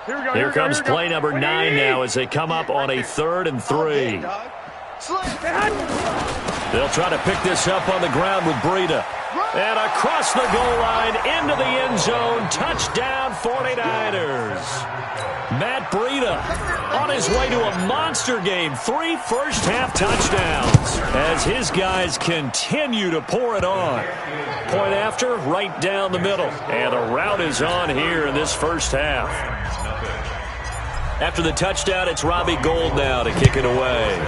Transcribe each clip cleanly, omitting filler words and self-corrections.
Here comes play number 9 now as they come up on a 3rd and 3. They'll try to pick this up on the ground with Breida. And across the goal line, into the end zone, touchdown 49ers. Matt Breida on his way to a monster game, 3 first-half touchdowns as his guys continue to pour it on. Point after, right down the middle. And the route is on here in this first half. After the touchdown, it's Robbie Gould now to kick it away.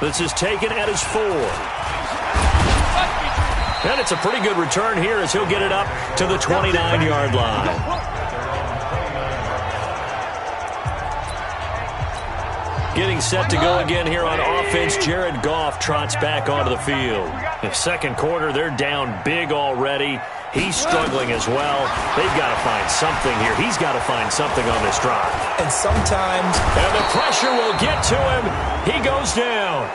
This is taken at his 4. And it's a pretty good return here as he'll get it up to the 29-yard line. Getting set to go again here on offense, Jared Goff trots back onto the field. In the second quarter, they're down big already. He's struggling as well. They've got to find something here. He's got to find something on this drive. And sometimes... And the pressure will get to him. He goes down.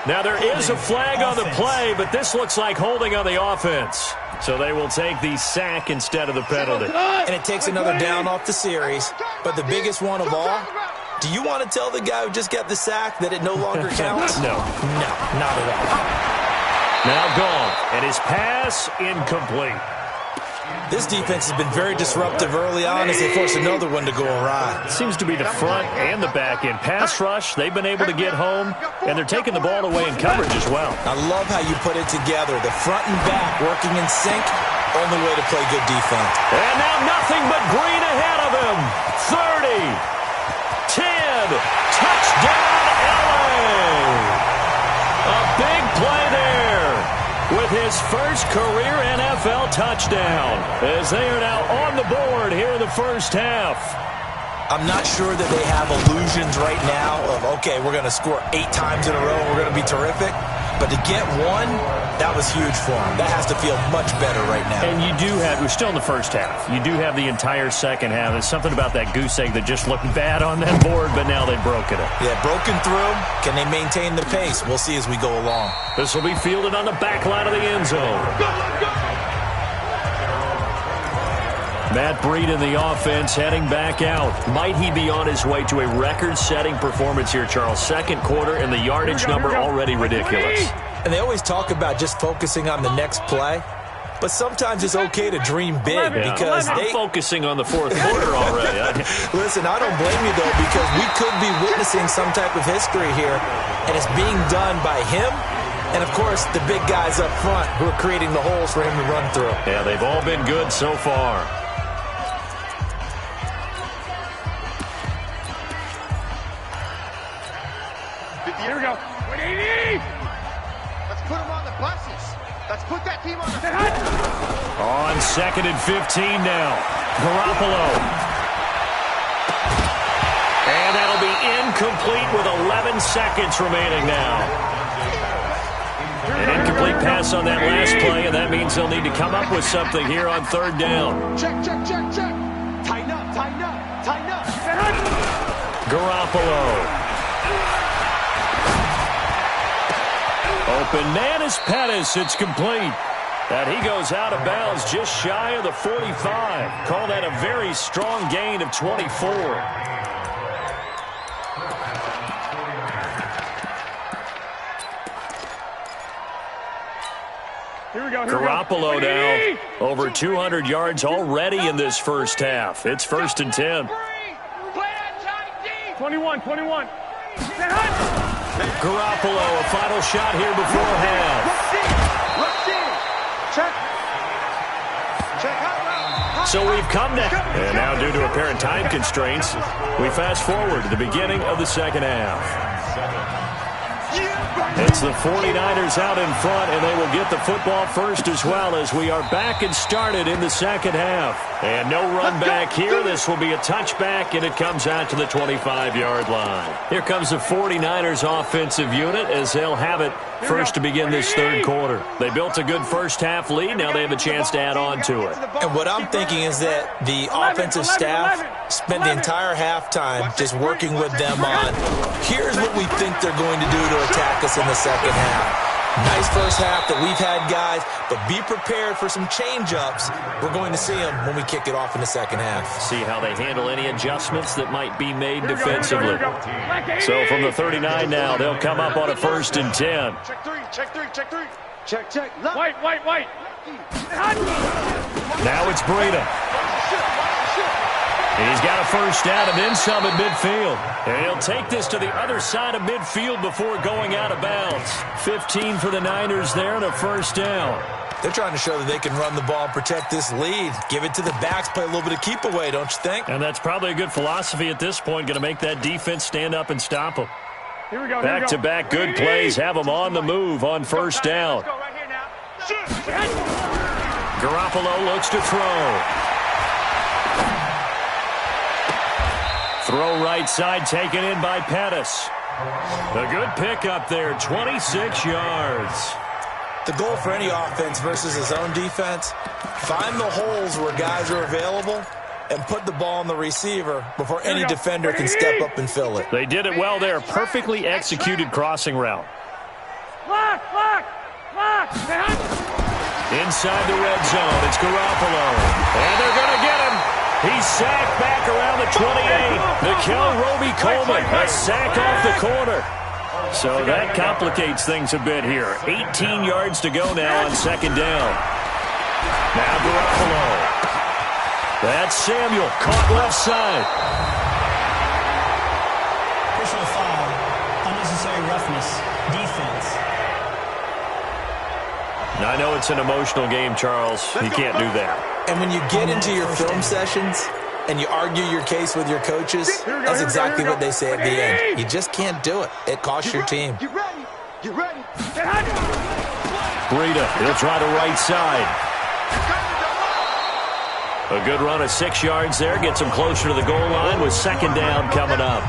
Now there is a flag on the play, but this looks like holding on the offense. So they will take the sack instead of the penalty. And it takes another down off the series. But the biggest one of all, do you want to tell the guy who just got the sack that it no longer counts? No. No, not at all. Now gone, and his pass incomplete. This defense has been very disruptive early on as they force another one to go awry. It seems to be the front and the back end. Pass rush, they've been able to get home, and they're taking the ball away in coverage as well. I love how you put it together. The front and back working in sync, only way to play good defense. And now nothing but green ahead of him. 30, 10, touchdown LA. A big play there with his first career NFL touchdown as they are now on the board here in the first half. I'm not sure that they have illusions right now of, okay, we're going to score 8 times in a row and we're going to be terrific. But to get one, that was huge for them. That has to feel much better right now. And you do have, we're still in the first half. You do have the entire second half. There's something about that goose egg that just looked bad on that board, but now they've broken it. Yeah, broken through. Can they maintain the pace? We'll see as we go along. This will be fielded on the back line of the end zone. Matt Breida in the offense heading back out. Might he be on his way to a record-setting performance here, Charles? Second quarter and the yardage number already ridiculous. And they always talk about just focusing on the next play. But sometimes it's okay to dream big because I'm focusing on the fourth quarter already. Listen, I don't blame you, though, because we could be witnessing some type of history here, and it's being done by him and, of course, the big guys up front who are creating the holes for him to run through. Yeah, they've all been good so far. Here we go. 180. Let's put them on the buses. Let's put that team on the... On 2nd and 15 now. Garoppolo. And that'll be incomplete with 11 seconds remaining now. An incomplete pass on that last play, and that means they'll need to come up with something here on 3rd down. Check. Tighten up. Garoppolo. Open man is Pettis. It's complete. And he goes out of bounds just shy of the 45. Call that a very strong gain of 24. Garoppolo now over 200 yards already in this first half. It's 1st and 10. 21. Garoppolo, a final shot here before half. So we've come to, and now due to apparent time constraints, we fast forward to the beginning of the second half. It's the 49ers out in front, and they will get the football first as well as we are back and started in the second half. And no run back here. This will be a touchback, and it comes out to the 25-yard line. Here comes the 49ers offensive unit as they'll have it first to begin this third quarter. They built a good first half lead. Now they have a chance to add on to it. And what I'm thinking is that the offensive staff spent the entire halftime just working with them on, here's what we think they're going to do to attack us in the second half. Nice first half that we've had, guys, but be prepared for some change-ups. We're going to see them when we kick it off in the second half. See how they handle any adjustments that might be made defensively. So from the 39 now, they'll come up on a 1st and 10. Check three, check three, check three. Check, check. White. Now it's Breida. He's got a first down and then some at midfield. And he'll take this to the other side of midfield before going out of bounds. 15 for the Niners there and a first down. They're trying to show that they can run the ball and protect this lead. Give it to the backs, play a little bit of keep away, don't you think? And that's probably a good philosophy at this point, going to make that defense stand up and stop them. Here we go. Back-to-back good plays have them on the move on first down. Let's go right here now. Garoppolo looks to throw. Throw right side taken in by Pettis. A good pickup there, 26 yards. The goal for any offense versus his own defense, find the holes where guys are available and put the ball on the receiver before any defender can step up and fill it. They did it well there. Perfectly executed crossing route. Lock. Inside the red zone, it's Garoppolo. And they're going to get him. He's sacked back around the 28. Nickel Roby-Coleman, a sack off the corner. So that complicates things a bit here. 18 yards to go now on second down. Now Garoppolo. That's Samuel, caught left side. Personal foul, unnecessary roughness, defense. Now, I know it's an emotional game, Charles. You can't do that. And when you get into your film sessions and you argue your case with your coaches, that's exactly what they say at the end. You just can't do it. It costs your team. Get ready. Get ready. Breida, he'll try the right side. A good run of 6 yards there. Gets him closer to the goal line with second down coming up.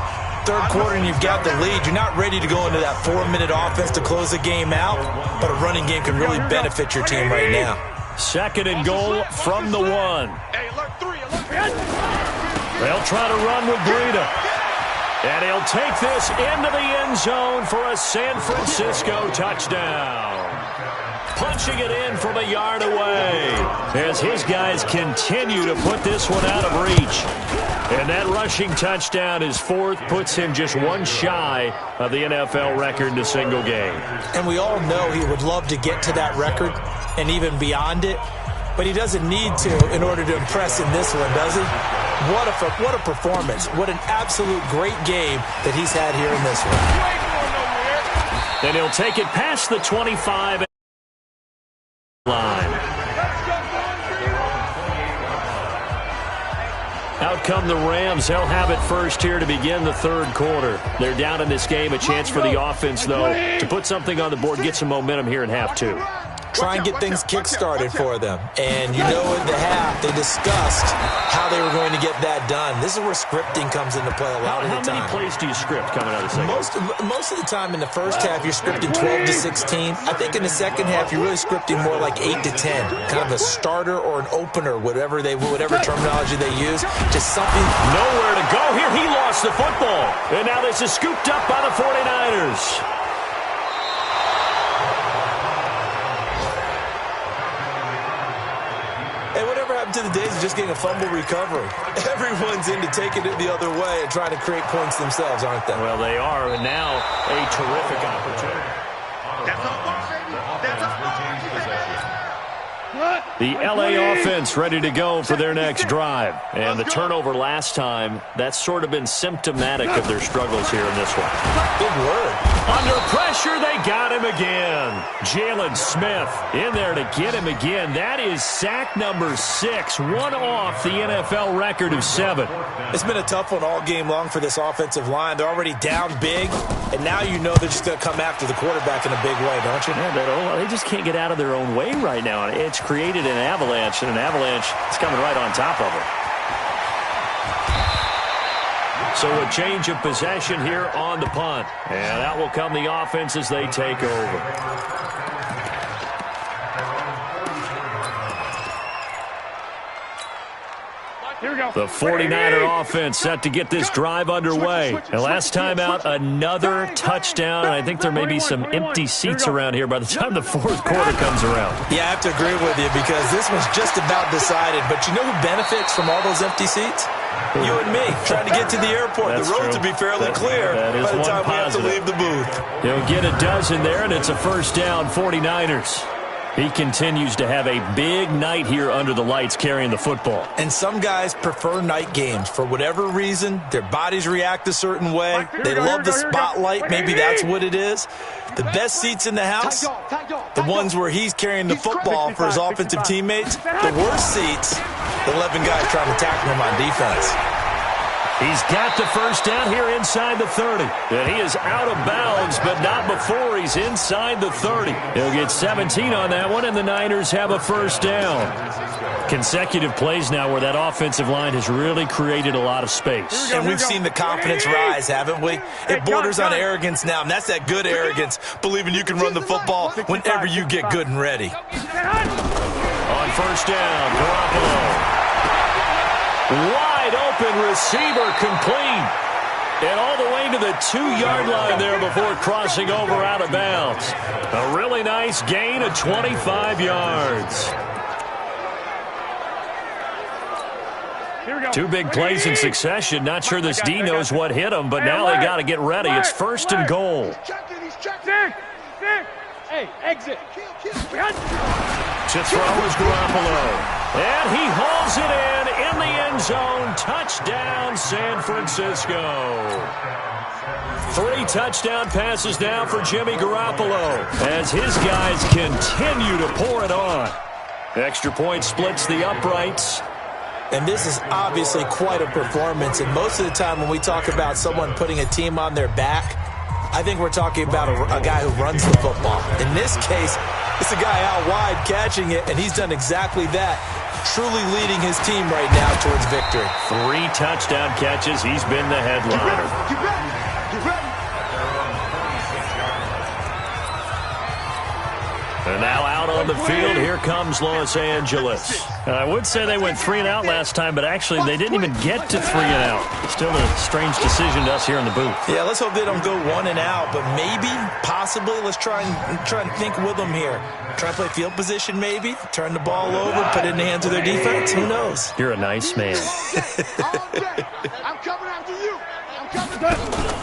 Third quarter and you've got the lead. You're not ready to go into that 4-minute offense to close the game out, but a running game can really benefit your team right now. Second and goal from the 1. Hey, alert 3, alert 3. They'll try to run with Breida. And he'll take this into the end zone for a San Francisco touchdown. Punching it in from a yard away as his guys continue to put this one out of reach. And that rushing touchdown, his 4th, puts him just one shy of the NFL record in a single game. And we all know he would love to get to that record and even beyond it, but he doesn't need to in order to impress in this one, does he? What a performance. What an absolute great game that he's had here in this one. And he'll take it past the 25 line. Out come the Rams. They'll have it first here to begin the third quarter. They're down in this game. A chance for the offense, though, to put something on the board, get some momentum here in half 2. Try and get things kick-started for them. And you know in the half, they discussed how they were going to get that done. This is where scripting comes into play a lot of the time. How many plays do you script coming out of the second? Most of the time in the first half, you're scripting 12 to 16. I think in the second half, you're really scripting more like 8 to 10. Kind of a starter or an opener, whatever terminology they use. Just something. Nowhere to go here. He lost the football. And now this is scooped up by the 49ers. Hey, whatever happened to the days of just getting a fumble recovery? Everyone's into taking it the other way and trying to create points themselves, aren't they? Well, they are, and now a terrific opportunity. That's a ball, baby. That's a ball. The LA offense ready to go for their next drive. And the turnover last time, that's sort of been symptomatic of their struggles here in this one. Good word. Under pressure, they got him again. Jalen Smith in there to get him again. That is sack number 6, one off the NFL record of 7. It's been a tough one all game long for this offensive line. They're already down big, and now you know they're just going to come after the quarterback in a big way, don't you? Yeah, they just can't get out of their own way right now. It's created an avalanche, and an avalanche is coming right on top of it. So a change of possession here on the punt. And that will come the offense as they take over. Here we go. The 49er offense set to get this drive underway. And last time out, another touchdown. And I think there may be some empty seats around here by the time the fourth quarter comes around. Yeah, I have to agree with you because this one's just about decided. But you know who benefits from all those empty seats? You and me, trying to get to the airport. That's the roads true. will be fairly clear that is by the time we have to positive. leave the booth. He'll get a dozen there, and it's a first down, 49ers. He continues to have a big night here under the lights carrying the football. And some guys prefer night games. For whatever reason, their bodies react a certain way. They love the spotlight. Maybe that's what it is. The best seats in the house, the ones where he's carrying the football for his offensive teammates. The worst seats, the 11 guys trying to tackle him on defense. He's got the first down here inside the 30. And he is out of bounds, but not before he's inside the 30. He'll get 17 on that one, and the Niners have a first down. Consecutive plays now where that offensive line has really created a lot of space. And we've seen the confidence rise, haven't we? It borders on arrogance now, and that's that good arrogance, believing you can run the football whenever you get good and ready. On first down, Garoppolo. Wide open receiver complete. And all the way to the 2-yard line there before crossing over out of bounds. A really nice gain of 25 yards. Two big plays in succession. Not sure this D knows what hit him, but now they got to get ready. It's first and goal. Hey, exit. To throw is Garoppolo. And he hauls it in the end zone. Touchdown, San Francisco. 3 touchdown passes now for Jimmy Garoppolo as his guys continue to pour it on. Extra point splits the uprights. And this is obviously quite a performance. And most of the time when we talk about someone putting a team on their back, I think we're talking about a guy who runs the football. In this case, it's a guy out wide catching it, and he's done exactly that, truly leading his team right now towards victory. 3 touchdown catches. He's been the headliner. Get ready. Get ready. And now out on the field, here comes Los Angeles. I would say they went 3 and out last time, but actually they didn't even get to 3 and out. Still a strange decision to us here in the booth. Yeah, let's hope they don't go 1 and out, but maybe, possibly, let's try and think with them here. Try and play field position maybe, turn the ball over, put it in the hands of their defense. Who knows? You're a nice man. All day. I'm coming after you. I'm coming.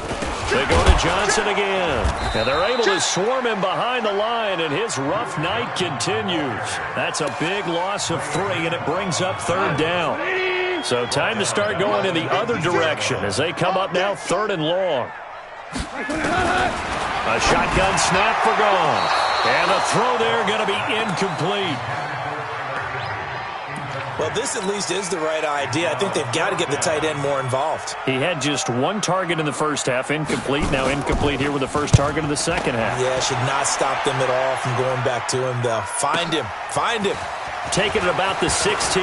They go to Johnson again. And they're able to swarm him behind the line, and his rough night continues. That's a big loss of 3, and it brings up 3rd down. So time to start going in the other direction as they come up now 3rd and long. A shotgun snap for gone. And the throw there going to be incomplete. Well, this at least is the right idea. I think they've got to get the tight end more involved. He had just 1 target in the first half, incomplete. Now incomplete here with the first target of the second half. Yeah, should not stop them at all from going back to him, though. Find him. Find him. Taking it about the 16.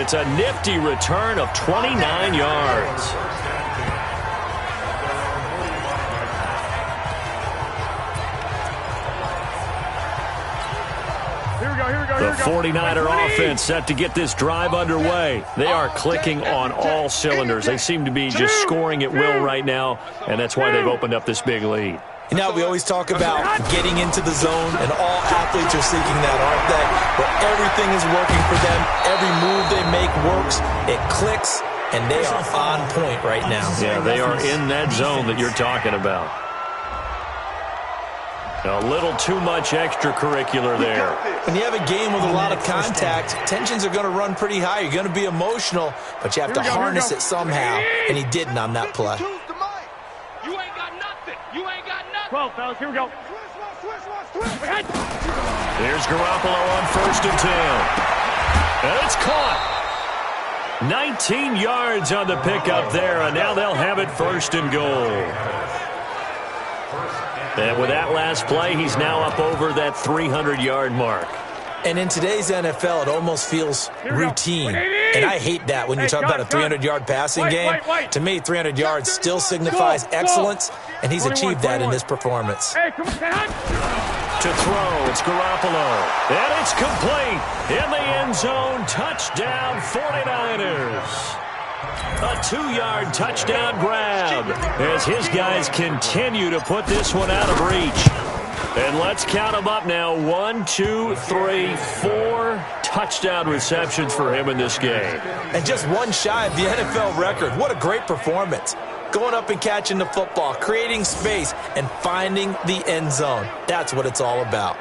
It's a nifty return of 29 yards. The 49er offense set to get this drive underway. They are clicking on all cylinders. They seem to be just scoring at will right now, and that's why they've opened up this big lead. You know, we always talk about getting into the zone, and all athletes are seeking that, aren't they? Where everything is working for them. Every move they make works. It clicks, and they are on point right now. Yeah, they are in that zone that you're talking about. A little too much extracurricular there. When you have a game with a lot of contact, tensions are going to run pretty high. You're going to be emotional, but you have to harness it somehow, and he didn't on that play. You ain't got nothing. You ain't got nothing. 12, fellas. Here we go. Here's Garoppolo on 1st and 10. And it's caught. 19 yards on the pickup there, and now they'll have it 1st and goal. And with that last play, he's now up over that 300-yard mark. And in today's NFL, it almost feels routine. And I hate that when you talk about a 300-yard passing game. To me, 300 yards still signifies excellence, and he's achieved that in this performance. Hey, come on. To throw, it's Garoppolo. And it's complete. In the end zone, touchdown 49ers. A 2-yard touchdown grab as his guys continue to put this one out of reach. And let's count them up now. 1, 2, 3, 4 touchdown receptions for him in this game. And just one shy of the NFL record. What a great performance. Going up and catching the football, creating space, and finding the end zone. That's what it's all about.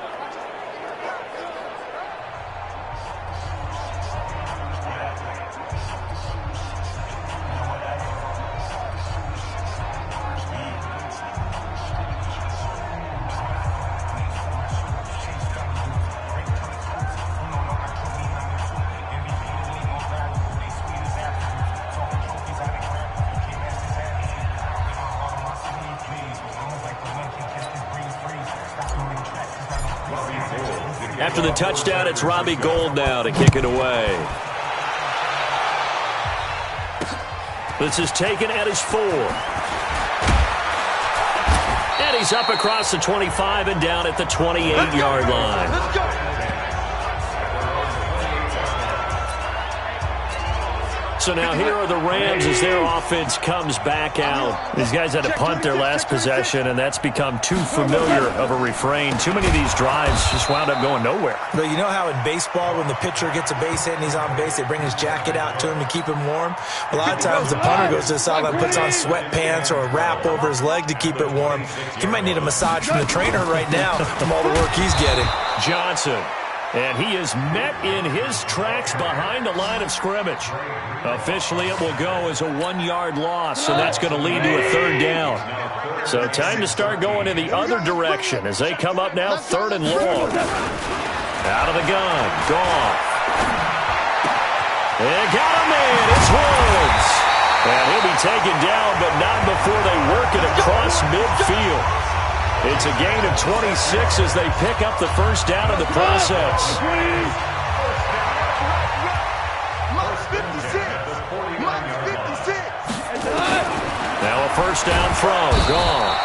After the touchdown, it's Robbie Gould now to kick it away. This is taken at his 4. And he's up across the 25 and down at the 28-yard line. Let's go. So now here are the Rams as their offense comes back out. These guys had to punt their last possession, and that's become too familiar of a refrain. Too many of these drives just wound up going nowhere. But you know how in baseball, when the pitcher gets a base hit and he's on base, they bring his jacket out to him to keep him warm? A lot of times the punter goes to the sideline, puts on sweatpants or a wrap over his leg to keep it warm. He might need a massage from the trainer right now from all the work he's getting. Johnson. And he is met in his tracks behind the line of scrimmage. Officially, it will go as a 1-yard loss, and that's going to lead to a 3rd down. So time to start going in the other direction as they come up now 3rd and long. Out of the gun. Gone. They got him in. It's Woods. And he'll be taken down, but not before they work it across midfield. It's a gain of 26 as they pick up the first down in the process. Now a first down throw. Gone.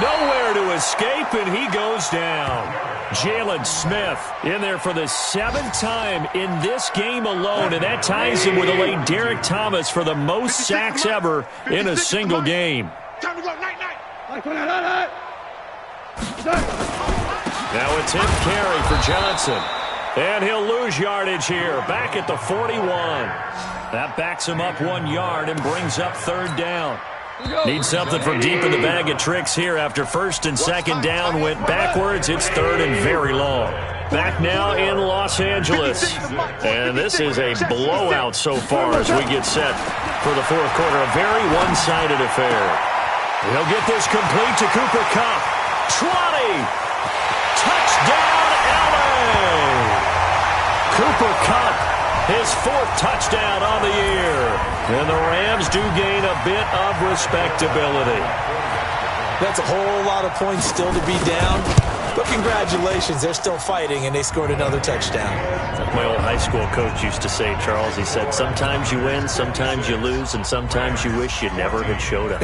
Nowhere to escape, and he goes down. Jalen Smith in there for the 7th time in this game alone, and that ties him with a late Derek Thomas for the most sacks ever in a single game. Time to go, night-night. Now a 10th carry for Johnson. And he'll lose yardage here. Back at the 41. That backs him up 1 yard and brings up 3rd down. Need something from deep in the bag of tricks here after 1st and 2nd down went backwards. It's 3rd and very long. Back now in Los Angeles. And this is a blowout so far as we get set for the 4th quarter. A very one-sided affair. He'll get this complete to Cooper Kupp. 20. Touchdown, LA. Cooper Kupp, his 4th touchdown on the year. And the Rams do gain a bit of respectability. That's a whole lot of points still to be down. But congratulations, they're still fighting, and they scored another touchdown. My old high school coach used to say, Charles, he said, sometimes you win, sometimes you lose, and sometimes you wish you never had showed up.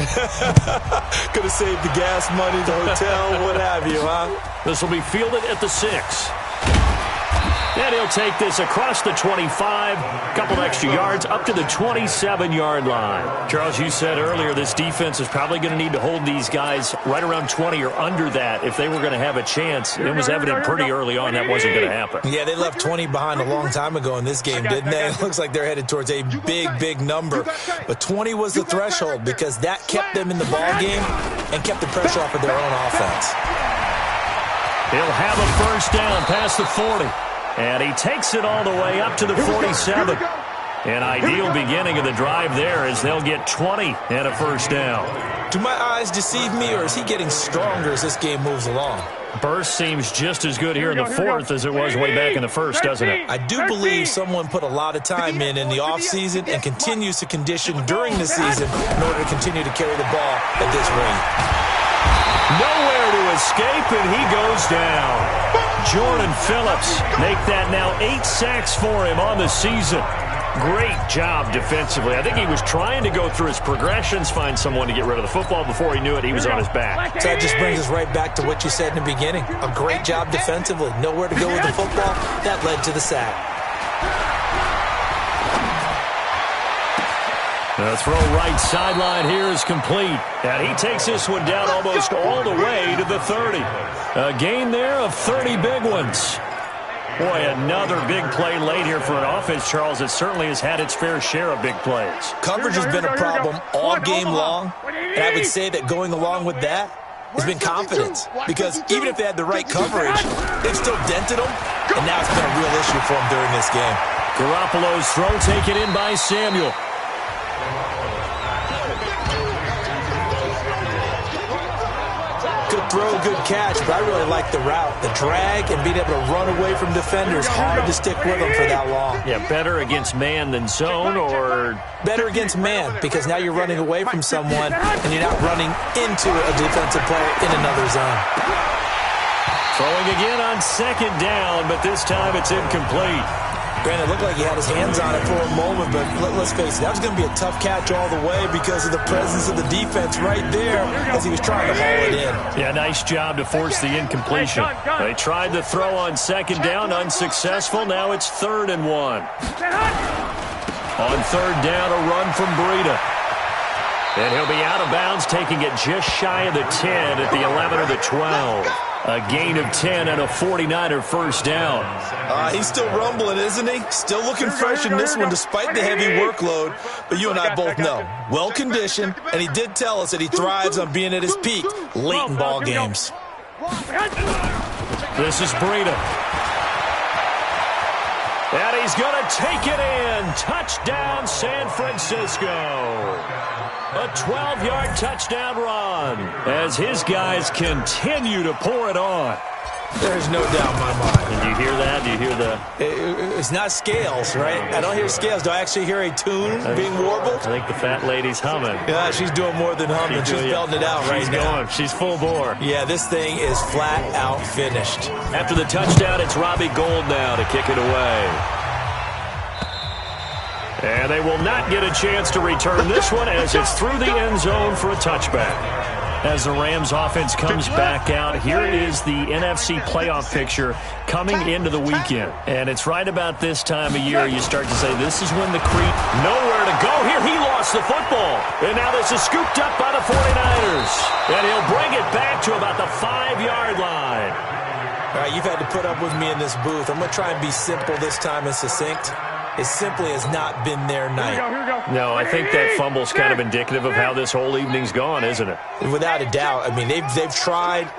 Could have saved the gas money, the hotel, what have you, huh? This will be fielded at the 6. And he'll take this across the 25, a couple extra yards, up to the 27-yard line. Charles, you said earlier this defense is probably going to need to hold these guys right around 20 or under that if they were going to have a chance. It was evident pretty early on that wasn't going to happen. Yeah, they left 20 behind a long time ago in this game, didn't they? It looks like they're headed towards a big number. But 20 was the threshold because that kept them in the ball game and kept the pressure off of their own offense. He'll have a first down past the 40. And he takes it all the way up to the 47. An ideal beginning of the drive there as they'll get 20 and a first down. Do my eyes deceive me, or is he getting stronger as this game moves along? Burst seems just as good here in the 4th as it was way back in the 1st, doesn't it? I do believe someone put a lot of time in the offseason and continues to condition during the season in order to continue to carry the ball at this rate. Nowhere to escape, and he goes down. Jordan Phillips make that now 8 sacks for him on the season. Great job defensively. I think he was trying to go through his progressions, find someone to get rid of the football. Before he knew it, he was on his back. So that just brings us right back to what you said in the beginning. A great job defensively. Nowhere to go with the football. That led to the sack. The throw right sideline here is complete. And he takes this one down almost all the way to the 30. A gain there of 30 big ones. Boy, another big play late here for an offense, Charles, that certainly has had its fair share of big plays. Coverage has been a problem all game long, and I would say that going along with that has been confidence. Because even if they had the right coverage, they've still dented them, and now it's been a real issue for them during this game. Garoppolo's throw taken in by Samuel. Good throw, good catch, but I really like the route. The drag and being able to run away from defenders, hard to stick with them for that long. Yeah, better against man than zone, or better against man, because now you're running away from someone and you're not running into a defensive player in another zone. Throwing again on second down, but this time it's incomplete. Granted, it looked like he had his hands on it for a moment, but let's face it, that was going to be a tough catch all the way because of the presence of the defense right there as he was trying to haul it in. Yeah, nice job to force the incompletion. They tried to throw on second down, unsuccessful. Now it's 3rd and 1. On 3rd down, a run from Breida. And he'll be out of bounds, taking it just shy of the 10 at the 11 or the 12. A gain of 10 and a 49er first down. He's still rumbling, isn't he? Still looking fresh in this one despite the heavy workload. But you and I both know, well-conditioned, and he did tell us that he thrives on being at his peak late in ball games. This is Breida. And he's going to take it in. Touchdown, San Francisco. A 12-yard touchdown run as his guys continue to pour it on. There's no doubt in my mind. Did you hear that? Do you hear the... It's not scales, right? I don't hear scales. Do I actually hear a tune being warbled? I think the fat lady's humming. Yeah, she's doing more than humming. She's belting it out right now. She's full bore. Yeah, this thing is flat out finished. After the touchdown, it's Robbie Gould now to kick it away. And they will not get a chance to return this one as it's through the end zone for a touchback. As the Rams offense comes back out, here is the NFC playoff picture coming into the weekend. And it's right about this time of year you start to say, this is when the creep, nowhere to go here. He lost the football. And now this is scooped up by the 49ers. And he'll bring it back to about the 5-yard line. All right, you've had to put up with me in this booth. I'm going to try and be simple this time and succinct. It simply has not been their night. No, I think that fumble's kind of indicative of how this whole evening's gone, isn't it? Without a doubt. I mean, they've tried,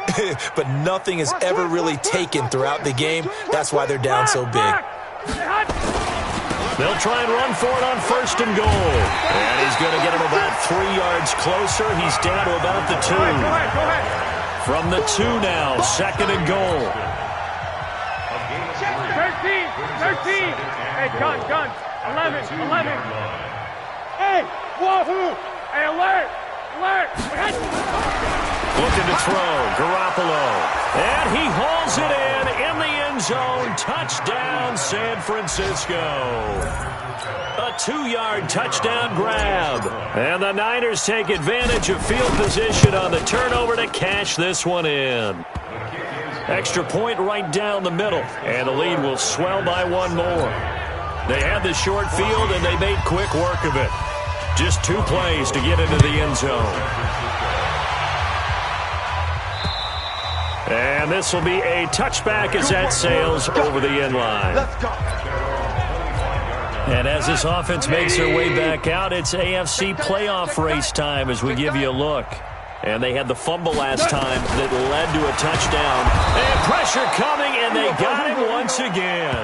but nothing has ever really taken throughout the game. That's why they're down so big. They'll try and run for it on 1st and goal. And he's going to get him about 3 yards closer. He's down to about the 2. From the 2 now, 2nd and goal. 13. Hey, gun. 11. Hey, wahoo! Hey, alert! Looking to throw, Garoppolo. And he hauls it in the end zone. Touchdown, San Francisco. A 2-yard touchdown grab. And the Niners take advantage of field position on the turnover to cash this one in. Extra point right down the middle, and the lead will swell by 1 more. They had the short field, and they made quick work of it. Just 2 plays to get into the end zone. And this will be a touchback as that sails over the end line. And as this offense makes their way back out, it's AFC playoff race time as we give you a look. And they had the fumble last time that led to a touchdown. And pressure coming, and they got him once again.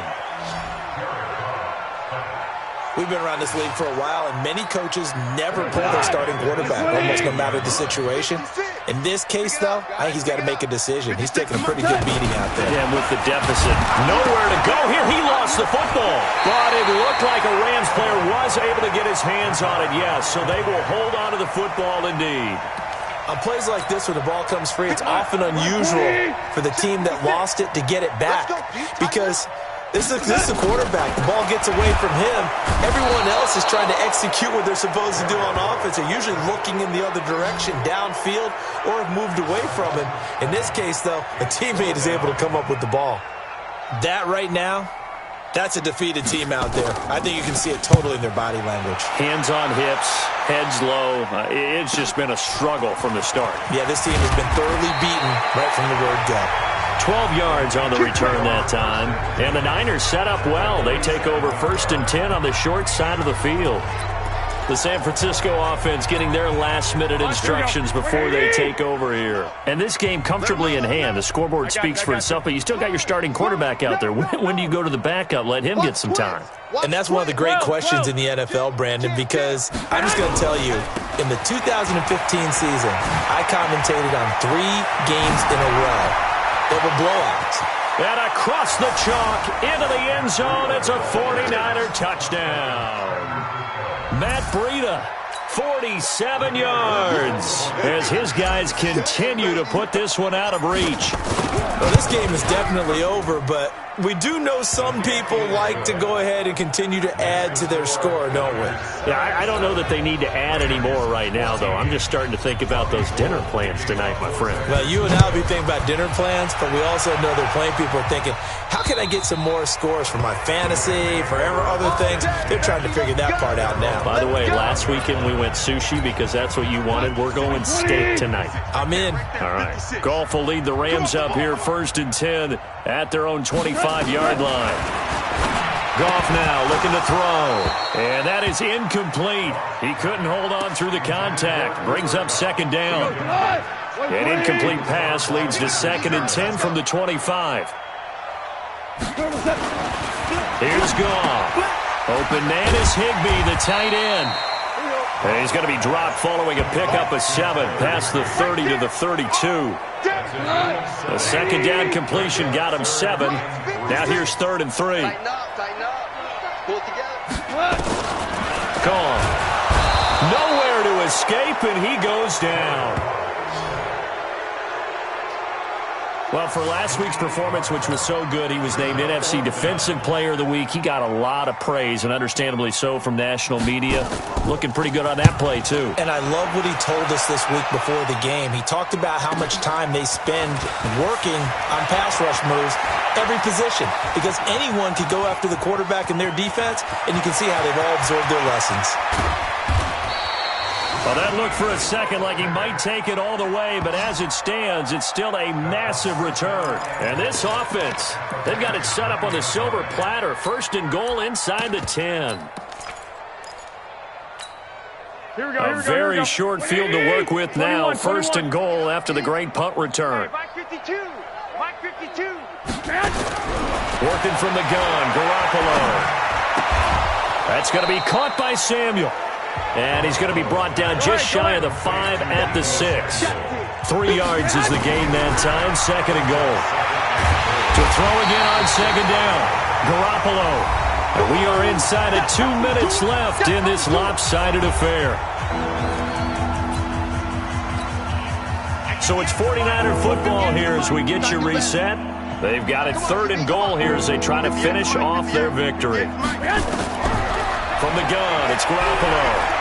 We've been around this league for a while, and many coaches never pull their starting quarterback, almost no matter the situation. In this case, though, I think he's got to make a decision. He's taking a pretty good beating out there. Yeah, with the deficit. Nowhere to go here. He lost the football. But it looked like a Rams player was able to get his hands on it, yes. So they will hold on to the football indeed. On plays like this where the ball comes free, it's often unusual for the team that lost it to get it back because This is the quarterback. The ball gets away from him. Everyone else is trying to execute what they're supposed to do on offense. They're usually looking in the other direction, downfield, or have moved away from him. In this case, though, a teammate is able to come up with the ball. That right now, that's a defeated team out there. I think you can see it totally in their body language. Hands on hips, heads low. It's just been a struggle from the start. Yeah, this team has been thoroughly beaten right from the word go. 12 yards on the return that time. And the Niners set up well. They take over 1st and 10 on the short side of the field. The San Francisco offense getting their last-minute instructions before they take over here. And this game comfortably in hand. The scoreboard speaks for itself, but you still got your starting quarterback out there. When do you go to the backup? Let him get some time. And that's one of the great questions in the NFL, Brandon, because I'm just going to tell you, in the 2015 season, I commentated on 3 games in a row. They were blowouts. And across the chalk, into the end zone, it's a 49er touchdown. Matt Breida, 47 yards, as his guys continue to put this one out of reach. Well, this game is definitely over, but we do know some people like to go ahead and continue to add to their score, don't we? Yeah, I don't know that they need to add any more right now, though. I'm just starting to think about those dinner plans tonight, my friend. Well, you and I will be thinking about dinner plans, but we also know there are plenty of people are thinking, how can I get some more scores for my fantasy, for other things? They're trying to figure that part out now. By the way, last weekend we went sushi because that's what you wanted. We're going steak tonight. I'm in. All right. Golf will lead the Rams up here 1st and 10 at their own 25-yard line. Goff now looking to throw. And that is incomplete. He couldn't hold on through the contact. Brings up 2nd down. An incomplete pass leads to 2nd and 10 from the 25. Here's Goff. Open man is Higbee, the tight end. And he's going to be dropped following a pickup of 7 past the 30 to the 32. The 2nd down completion got him 7. Now here's 3rd and 3. Tighten up. Pull it together. Gone. Nowhere to escape, and he goes down. Well, for last week's performance, which was so good, he was named NFC Defensive Player of the Week. He got a lot of praise, and understandably so, from national media. Looking pretty good on that play, too. And I love what he told us this week before the game. He talked about how much time they spend working on pass rush moves, every position, because anyone could go after the quarterback in their defense, and you can see how they've all absorbed their lessons. Well, that looked for a second like he might take it all the way, but as it stands, it's still a massive return. And this offense, they've got it set up on the silver platter. 1st and goal inside the 10. A very short field to work with now. 1st and goal after the great punt return. Mike 52. Working from the gun, Garoppolo. That's going to be caught by Samuel. And he's going to be brought down just shy of the 5 at the 6. 3 yards is the gain that time. 2nd and goal. To throw again on 2nd down. Garoppolo. And we are inside of 2 minutes left in this lopsided affair. So it's 49er football here as we get you reset. They've got it 3rd and goal here as they try to finish off their victory. From the gun, it's Garoppolo.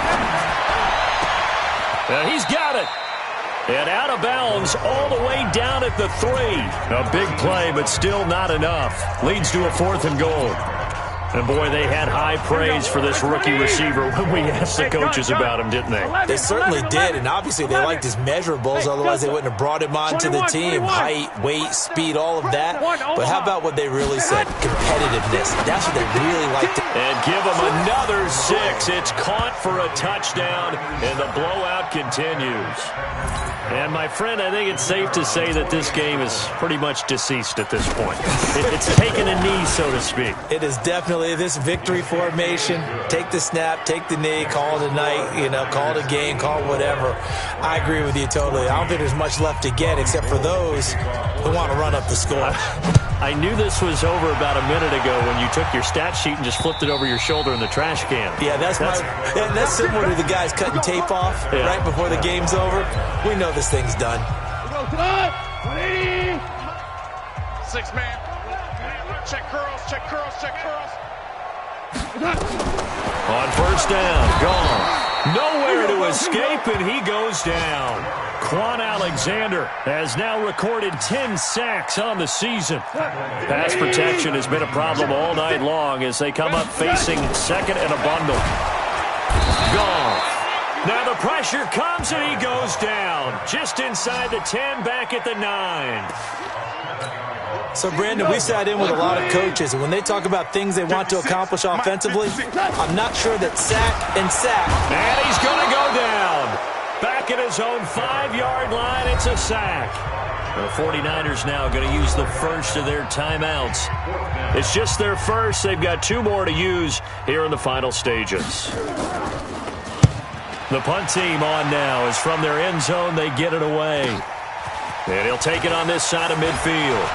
And he's got it. And out of bounds all the way down at the 3. A big play, but still not enough. Leads to a 4th and goal. And, boy, they had high praise for this rookie receiver when we asked the coaches about him, didn't they? They certainly did, and obviously they liked his measurables. Otherwise, they wouldn't have brought him onto the team. Height, weight, speed, all of that. But how about what they really said? Competitiveness. That's what they really liked. And give him another 6. It's caught for a touchdown, and the blowout continues. And, my friend, I think it's safe to say that this game is pretty much deceased at this point. It's taken a knee, so to speak. It is definitely this victory formation. Take the snap, take the knee, call it a night, call it a game, call it whatever. I agree with you totally. I don't think there's much left to get except for those who want to run up the score. I knew this was over about a minute ago when you took your stat sheet and just flipped it over your shoulder in the trash can. Yeah, that's similar to the guys cutting tape off right before the game's over. We know this thing's done. 6 man. Check curls. check curls, check curls. On first down, gone. Nowhere to escape, and he goes down. Quan Alexander has now recorded 10 sacks on the season. Pass protection has been a problem all night long as they come up facing second and a bundle. Gone. Now the pressure comes, and he goes down. Just inside the 10, back at the 9. So, Brandon, we sat in with a lot of coaches, and when they talk about things they want to accomplish offensively, I'm not sure that sack. And he's going to go down. Back at his own 5-yard line, it's a sack. The 49ers now going to use the first of their timeouts. It's just their first. They've got 2 more to use here in the final stages. The punt team on now is from their end zone. They get it away. And he'll take it on this side of midfield.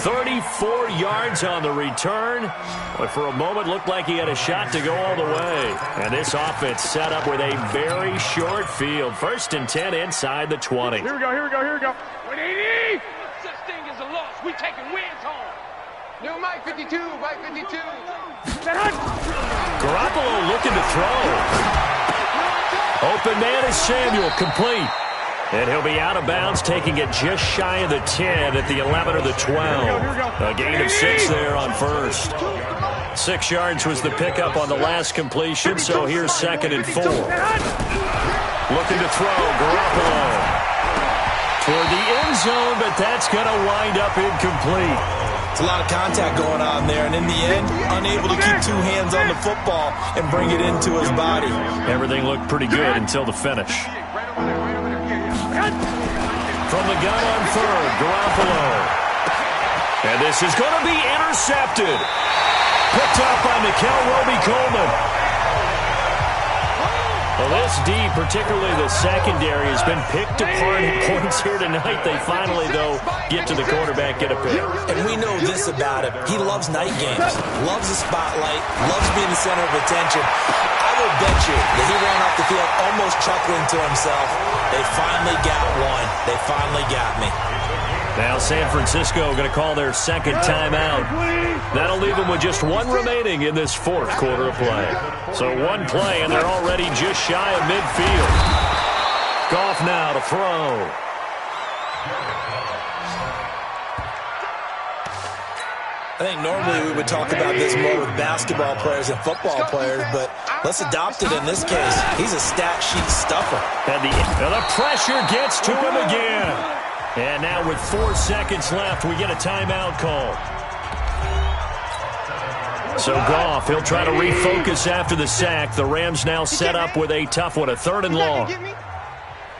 34 yards on the return. But for a moment, looked like he had a shot to go all the way. And this offense set up with a very short field. 1st and 10 inside the 20. Here we go, here we go, here we go. 180! Such thing as a loss. We taking wins home. New Mike 52, Mike 52. Garoppolo looking to throw. Open man is Samuel, complete. And he'll be out of bounds, taking it just shy of the 10 at the 11 or the 12. A gain of 6 there on first. 6 yards was the pickup on the last completion, so here's 2nd and 4. Looking to throw, Garoppolo. Toward the end zone, but that's going to wind up incomplete. It's a lot of contact going on there, and in the end, unable to keep 2 hands on the football and bring it into his body. Everything looked pretty good until the finish. From the gun on 3rd, Garoppolo. And this is going to be intercepted. Picked up by Mikel Roby-Coleman. Well, this D, particularly the secondary, has been picked apart at points here tonight. They finally, though, get to the quarterback, get a pick. And we know this about him. He loves night games, loves the spotlight, loves being the center of attention. I will bet you that he ran off the field almost chuckling to himself. They finally got one. They finally got me. Now San Francisco going to call their 2nd timeout. That'll leave them with just 1 remaining in this 4th quarter of play. So 1 play, and they're already just shy of midfield. Goff now to throw. I think normally we would talk about this more with basketball players and football players, but let's adopt it in this case. He's a stat sheet stuffer. And the pressure gets to him again. And now with 4 seconds left, we get a timeout call. So Goff, he'll try to refocus after the sack. The Rams now set up with a tough one, a 3rd and long.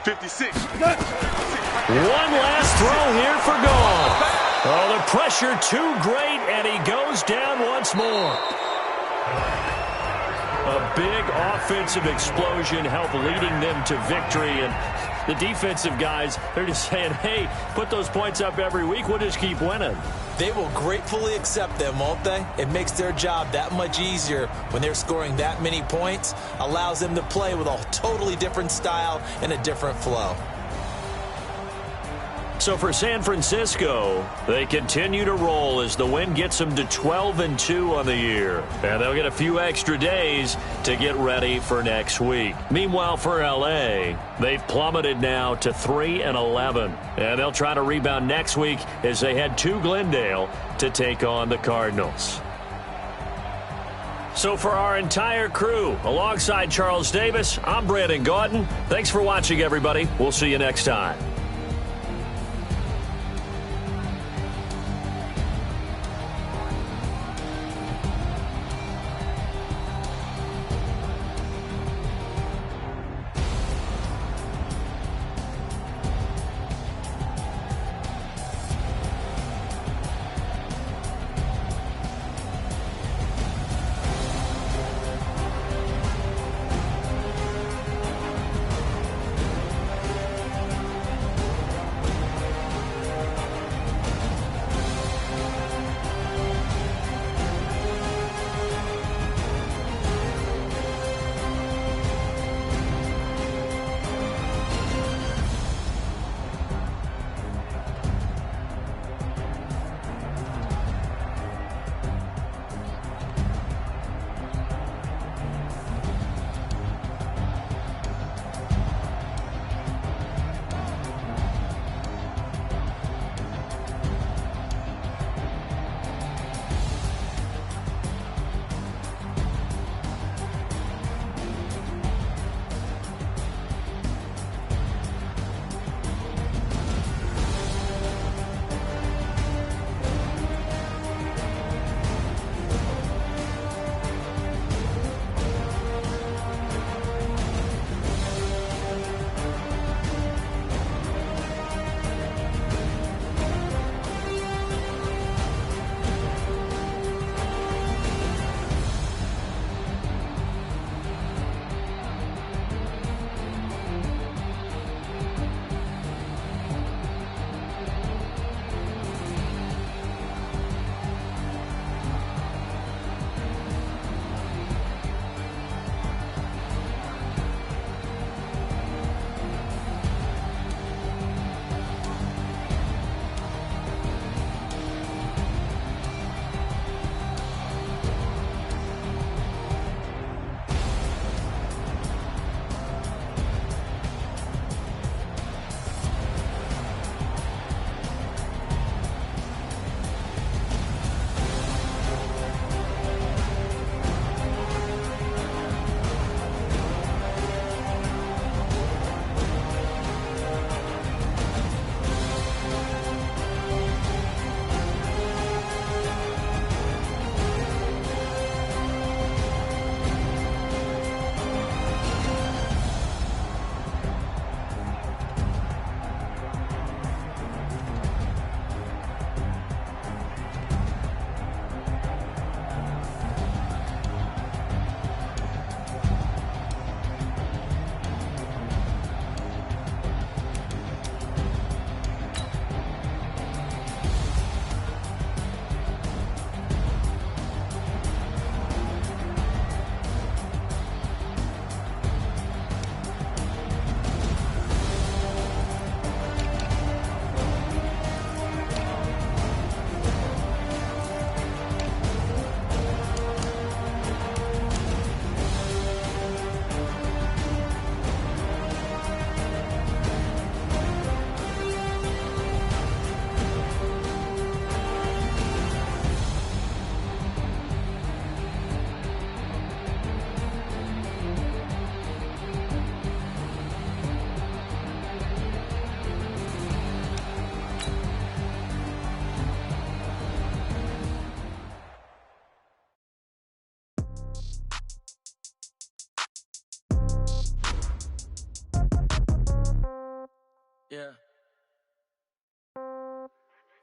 56. 1 last throw here for Goff. Oh, the pressure too great, and he goes down once more. A big offensive explosion helped leading them to victory, and the defensive guys, they're just saying, hey, put those points up every week, we'll just keep winning. They will gratefully accept them, won't they? It makes their job that much easier when they're scoring that many points, allows them to play with a totally different style and a different flow. So for San Francisco, they continue to roll as the win gets them to 12-2 on the year. And they'll get a few extra days to get ready for next week. Meanwhile, for L.A., they've plummeted now to 3-11. And they'll try to rebound next week as they head to Glendale to take on the Cardinals. So for our entire crew, alongside Charles Davis, I'm Brandon Gaudin. Thanks for watching, everybody. We'll see you next time. Yeah.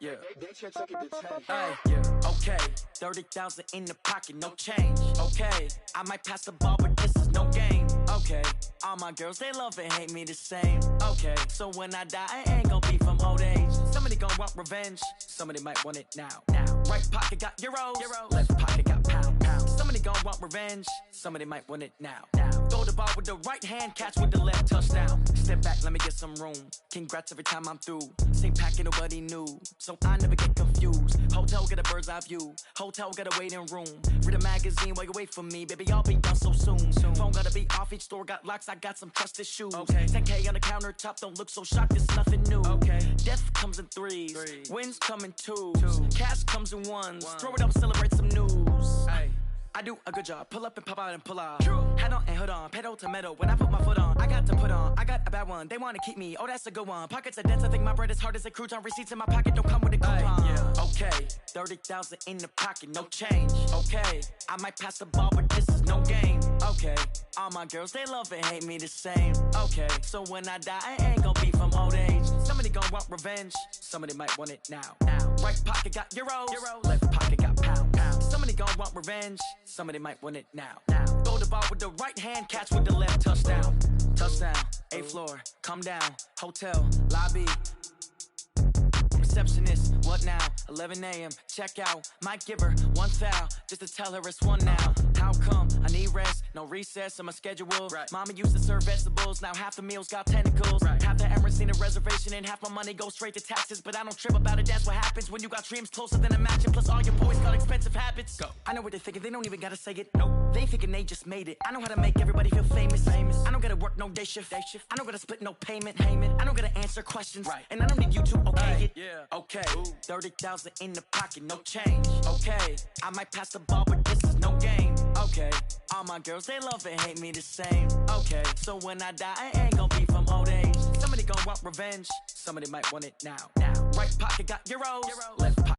Yeah. They check it to 10. Hey, yeah. Okay. 30,000 in the pocket, no change. Okay. I might pass the ball, but this is no game. Okay. All my girls, they love and hate me the same. Okay. So when I die, I ain't gonna be from old age. Somebody gon' want revenge. Somebody might want it now. Right pocket got euros. Left pocket got pounds. Somebody gon' want revenge. Somebody might want it now. Throw the ball with the right hand, catch with the left, touchdown. Step back, let me get some room. Congrats every time I'm through. Same packet, nobody knew, so I never get confused. Hotel get a bird's eye view. Hotel get a waiting room. Read a magazine while you wait for me, baby. I'll be done so soon. Phone gotta be off, each store got locks. I got some trusted shoes. Okay. 10K on the countertop, don't look so shocked. It's nothing new. Okay. Death comes in threes. Wins come in twos. Cash comes in ones. Throw it up, celebrate some news. Ay. I do a good job, pull up and pop out and pull out. Head on and hood on, pedal to metal. When I put my foot on, I got to put on. I got a bad one, they wanna keep me. Oh, that's a good one. Pockets are dense, I think my bread is hard as a crouton. Receipts in my pocket don't come with a coupon. Yeah. Okay, 30,000 in the pocket, no change. Okay, I might pass the ball, but this is no game. Okay, all my girls, they love and hate me the same. Okay, so when I die, I ain't gonna be from old age. Somebody gon' want revenge. Somebody might want it now. Right pocket got euros. Left pocket got pounds. Somebody gon' want revenge. Somebody might want it now. Throw the ball with the right hand, catch with the left, touchdown. Touchdown, 8th floor, come down, hotel, lobby. Receptionist, what now? 11 a.m., check out. Might give her one foul, just to tell her it's one now. How come? I need rest, no recess in my schedule. Right. Mama used to serve vegetables, now half the meals got tentacles. Right. Half the Emirates need a reservation and half my money goes straight to taxes. But I don't trip about it, that's what happens when you got dreams closer than a match. And plus all your boys got expensive habits. Go. I know what they're thinking, they don't even gotta say it. Nope. They ain't thinking they just made it. I know how to make everybody feel famous. I don't gotta work no day shift. I don't gotta split no payment. I don't gotta answer questions. Right. And I don't need you to okay it. Yeah. Okay, 30,000 in the pocket, no change. Okay, I might pass the ball, but this is no game. Okay, all my girls, they love and hate me the same. Okay, so when I die, I ain't gonna be from old age. Somebody gon' want revenge. Somebody might want it now. Right pocket got euros. Left pocket